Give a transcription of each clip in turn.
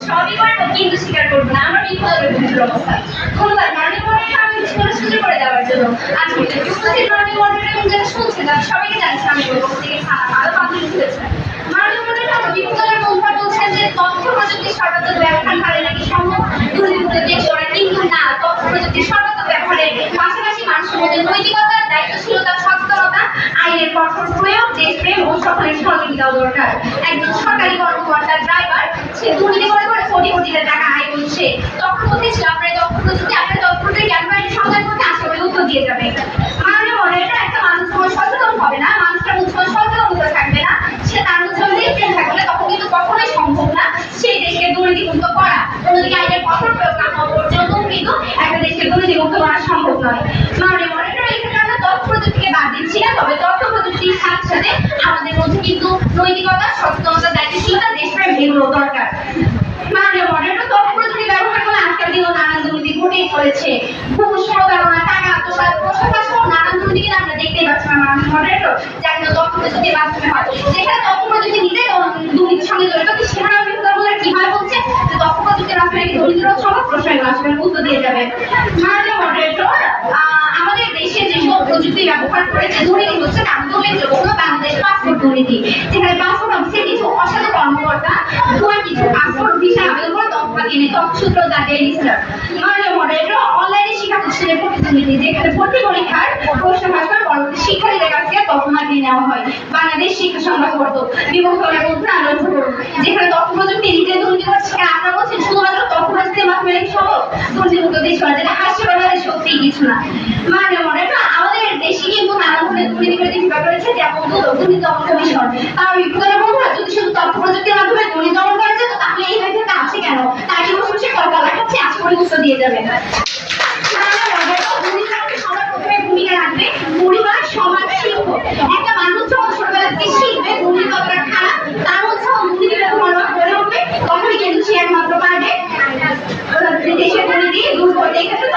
সবই করবো কিন্তু স্বীকার করবো না আমার বিপদের ভিতর অবস্থা। ধন্যবাদ মাননীয় মডারেটর আমি সুযোগ করে দেওয়ার জন্য। আজকে উপস্থিত মাননীয় মডারেটর এবং যারা শুনছে তারা সবাইকে জানছে আমি ওর পক্ষ থেকে ভালো পাবলিক হয়েছে। মাননীয় মডারেটর আমার বিপদের বন্ধুরা বলছেন যে তথ্য প্রযুক্তির সর্বাত্মক ব্যবহার হারে নাকি সম্ভব দুর্নীতিমুক্ত দেশ গড়া, কিন্তু না, তথ্য প্রযুক্তির সর্বাত্মক ব্যবহারের পাশাপাশি মানুষের মধ্যে নৈতিকতা, দায়িত্বশীলতা, সচেতনতা, আইনের কঠোর প্রয়োগ, দেশপ্রেম ও সকলের সহযোগিতাও দরকার। একজন সরকারি কর্মকর্তার ড্রাইভার সে দুর্নীতি করে করে কোটি কোটি টাকা আয় করছে, তখন বলতেছিল আপনার তথ্য প্রযুক্তি আপনার তথ্য প্রযুক্তি কেন সরকার করতে আশা করি উত্তর দিয়ে যাবে। মাননীয় মডারেটর একটা মানুষ কোনো সচেতন হবে না, মানুষটা মুসলমান সচেতনতা থাকবে না, সে তার মুসলমান দেশপ্রেম থাকলে তখন কিন্তু কখনোই সম্ভব না সেই দেশকে দুর্নীতিমুক্ত করা। অন্যদিকে আইনের কঠোর প্রয়োগ না হওয়া পর্যন্ত কিন্তু একটা দেশকে দুর্নীতিমুক্ত করা সম্ভব নয়। মাননীয় মডারেটর এখানে আমরা তথ্য প্রযুক্তিকে বাদ দিচ্ছি না, তবে তথ্য প্রযুক্তির সাথে সাথে আমাদের মধ্যে কিন্তু নৈতিকতা, সচেতনতা, দায়িত্বশীলতা, দেশপ্রেম এগুলো দরকার। মাননীয় মডারেটর তথ্য প্রযুক্তি ব্যবহার করে আজকের দিনে নানান দুর্নীতি ঘটেই চলেছে, ঘুষ, প্রতারণা, টাকা আত্মসাৎ, প্রশাসন সহ নানান দুর্নীতি আমরা দেখতেই পাচ্ছি। মাননীয় মডারেটর যা কিন্তু তথ্য প্রযুক্তির মাধ্যমে হয়, যেখানে তথ্য প্রযুক্তি নিজেই দুর্নীতির সঙ্গে জড়িত, সেখানে আমি কিভাবে বলছে যে তথ্য প্রযুক্তির মাধ্যমে দুর্নীতির সহ প্রশাসন আসলে উত্তর দিয়ে যাবে। মাননীয় মডারেটর আমাদের দেশে যেসব প্রযুক্তি ব্যবহার করেছে দুর্নীতি হচ্ছে তার উল্লেখযোগ্য হলো বাংলাদেশ পাসপোর্ট দুর্নীতি, যেখানে পাসপোর্ট অফিসে কিছু অসাধু কর্মকর্তা কিছু পাসপোর্ট ভিসা আবেদন করে তথ্য কিনে তথ্যসূত্র যাতে রেজিস্টার। মাননীয় মডারেটর অনলাইনে শিক্ষা প্রতিষ্ঠানের ভর্তি দুর্নীতি, যেখানে ভর্তি পরীক্ষার প্রশ্ন ভাষার পরবর্তী শিক্ষার্থীদের কাছ থেকে তথ্য মাগিয়ে নেওয়া হয়। বাংলাদেশ শিক্ষা সংবাদপত্র বিভক্ত বন্ধুরা আলোচনা করুন, যেখানে তথ্য প্রযুক্তি নিজে দুর্নীতি হচ্ছে, আপনারা বলছেন শুধুমাত্র তথ্য প্রযুক্তির মাধ্যমে সম্ভব দুর্নীতিমুক্ত দেশ করা, যেটা হাস্যকর, সত্যি কিছু না। মাননীয় মডারেটর আমাদের দেশে কিন্তু নানা ধরনের দুর্নীতি করে বিভাগ রয়েছে, যেমন দুর্নীতি দমন কমিশন। তার বিপদের বন্ধুরা যদি শুধু তথ্য প্রযুক্তির মাধ্যমে দুর্নীতি দমন করা যেত তাহলে এই হয়েছে আছে কেন, তার কি বসে বসে কলকাতা দেখাচ্ছে, আজ করে উত্তর দিয়ে যাবেন। ভূমিকা রাখবে পরিবার, সমাজ, শিক্ষক। একটা মানুষ যখন ছোটবেলা থেকে শিখবে দুর্নীতি কতটা খারাপ, তার মধ্যে দুর্নীতি মনোভাব গড়ে উঠবে, তখনই কিন্তু সে একমাত্র পারবে দেশের দুর্নীতি দূর করতে। এক্ষেত্রে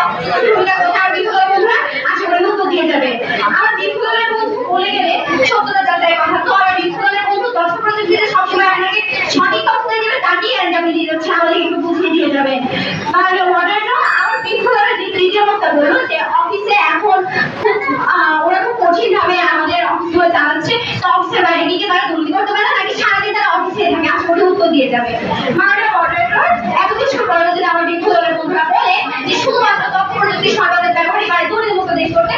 ভূমিকা তার বিপদের বন্ধুরা আশা করি উত্তর দিয়ে যাবে। আমার বিপদের বন্ধু বলে গেলে সত্যতা যাচাই কথা, তো আমার বিপদের বন্ধু তথ্য প্রযুক্তিতে সবসময় আপনাকে সঠিক তথ্য দেবে, তাকেই আমি দিয়ে যাচ্ছে, আমাদের একটু বুঝিয়ে দিয়ে যাবেন। মাননীয় মডারেটর আমার বিপদের তৃতীয় কথা বললো যে অফিসে এখন ওরা খুব কঠিন ভাবে আমাদের অফিসগুলো চালাচ্ছে, তো অফিসের বাইরে গিয়ে তারা দুর্নীতি করতে পারে নাকি সারাদিন তারা অফিসে থাকে, আশা করি উত্তর দিয়ে যাবে। মাননীয় মডারেটর এত কিছু পরে যদি আমার বিপদের বন্ধুরা বলে যে শুধুমাত্র তথ্য প্রযুক্তি সর্বাধিক ব্যবহারই পারে দুর্নীতিমুক্ত দেশ করতে,